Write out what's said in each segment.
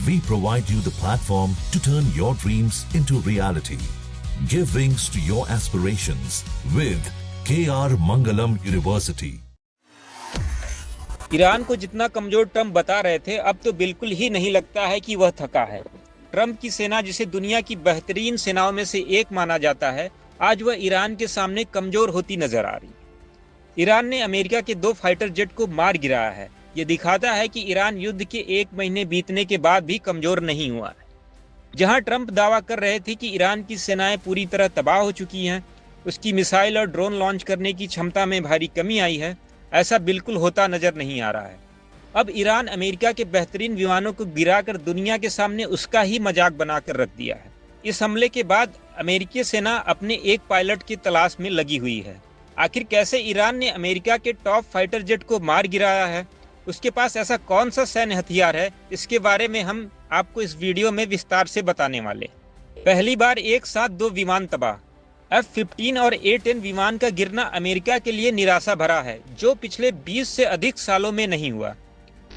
We provide you the platform to turn your dreams into reality. Give wings to your aspirations with KR Mangalam University. Iran को जितना कमजोर Trump बता रहे थे, अब तो बिल्कुल ही नहीं लगता है कि वह थका है। ट्रंप की सेना, जिसे दुनिया की बेहतरीन सेनाओं में से एक माना जाता है, आज वह ईरान के सामने कमजोर होती नजर आ रही। ईरान ने अमेरिका के 2 फाइटर जेट को मार गिराया है। ये दिखाता है कि ईरान युद्ध के 1 महीने बीतने के बाद भी कमजोर नहीं हुआ है। जहां ट्रंप दावा कर रहे थे कि ईरान की सेनाएं पूरी तरह तबाह हो चुकी हैं, उसकी मिसाइल और ड्रोन लॉन्च करने की क्षमता में भारी कमी आई है, ऐसा बिल्कुल होता नजर नहीं आ रहा है। अब ईरान अमेरिका के बेहतरीन विमानों को गिराकर दुनिया के सामने उसका ही मजाक बनाकर रख दिया है। इस हमले के बाद अमेरिकी सेना अपने एक पायलट की तलाश में लगी हुई है। आखिर कैसे ईरान ने अमेरिका के टॉप फाइटर जेट को मार गिराया है, उसके पास ऐसा कौन सा सैन्य हथियार है, इसके बारे में हम आपको इस वीडियो में विस्तार से बताने वाले। पहली बार एक साथ 2 विमान तबाह। F-15 और A-10 विमान का गिरना अमेरिका के लिए निराशा भरा है, जो पिछले 20 से अधिक सालों में नहीं हुआ।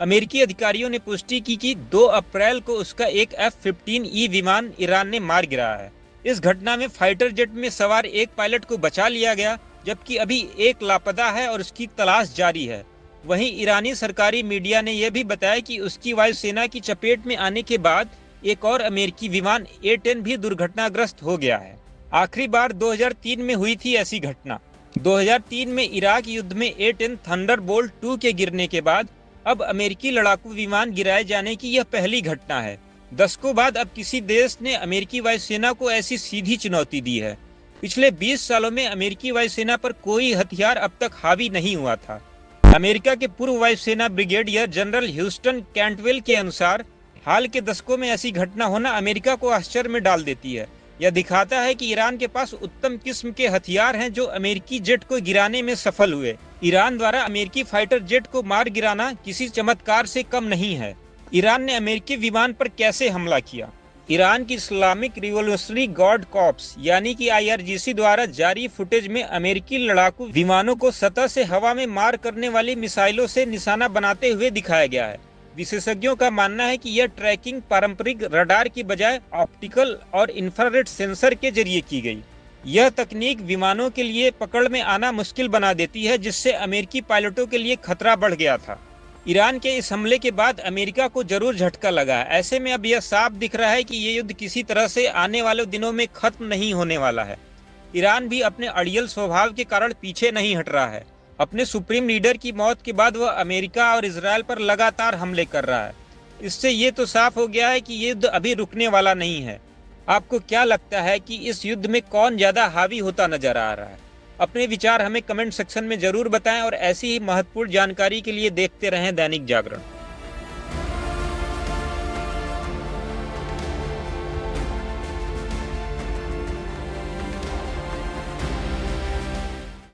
अमेरिकी अधिकारियों ने पुष्टि की कि 2 अप्रैल को उसका एक F-15E विमान ईरान ने मार गिराया है। इस घटना में फाइटर जेट में सवार एक पायलट को बचा लिया गया, जबकि अभी एक लापता है और उसकी तलाश जारी है। वहीं ईरानी सरकारी मीडिया ने यह भी बताया कि उसकी वायुसेना की चपेट में आने के बाद एक और अमेरिकी विमान A-10 भी दुर्घटनाग्रस्त हो गया है। आखिरी बार 2003 में हुई थी ऐसी घटना। 2003 में इराक युद्ध में A-10 थंडरबोल्ट 2 के गिरने के बाद अब अमेरिकी लड़ाकू विमान गिराए जाने की यह पहली घटना है। दशकों बाद अब किसी देश ने अमेरिकी वायुसेना को ऐसी सीधी चुनौती दी है। पिछले 20 सालों में अमेरिकी वायुसेना पर कोई हथियार अब तक हावी नहीं हुआ था। अमेरिका के पूर्व वायुसेना ब्रिगेडियर जनरल ह्यूस्टन कैंटवेल के अनुसार हाल के दशकों में ऐसी घटना होना अमेरिका को आश्चर्य में डाल देती है। यह दिखाता है कि ईरान के पास उत्तम किस्म के हथियार हैं जो अमेरिकी जेट को गिराने में सफल हुए। ईरान द्वारा अमेरिकी फाइटर जेट को मार गिराना किसी चमत्कार से कम नहीं है। ईरान ने अमेरिकी विमान पर कैसे हमला किया? ईरान की इस्लामिक रिवॉल्यूशनरी गार्ड कॉर्प्स यानी कि IRGC द्वारा जारी फुटेज में अमेरिकी लड़ाकू विमानों को सतह से हवा में मार करने वाली मिसाइलों से निशाना बनाते हुए दिखाया गया है। विशेषज्ञों का मानना है कि यह ट्रैकिंग पारंपरिक रडार की बजाय ऑप्टिकल और इंफ्रारेड सेंसर के जरिए की गई। यह तकनीक विमानों के लिए पकड़ में आना मुश्किल बना देती है, जिससे अमेरिकी पायलटों के लिए खतरा बढ़ गया था। ईरान के इस हमले के बाद अमेरिका को जरूर झटका लगा। ऐसे में अब यह साफ दिख रहा है कि ये युद्ध किसी तरह से आने वाले दिनों में खत्म नहीं होने वाला है। ईरान भी अपने अड़ियल स्वभाव के कारण पीछे नहीं हट रहा है। अपने सुप्रीम लीडर की मौत के बाद वह अमेरिका और इजराइल पर लगातार हमले कर रहा है। इससे ये तो साफ हो गया है कि ये युद्ध अभी रुकने वाला नहीं है। आपको क्या लगता है कि इस युद्ध में कौन ज्यादा हावी होता नजर आ रहा है? अपने विचार हमें कमेंट सेक्शन में जरूर बताएं और ऐसी ही महत्वपूर्ण जानकारी के लिए देखते रहें दैनिक जागरण।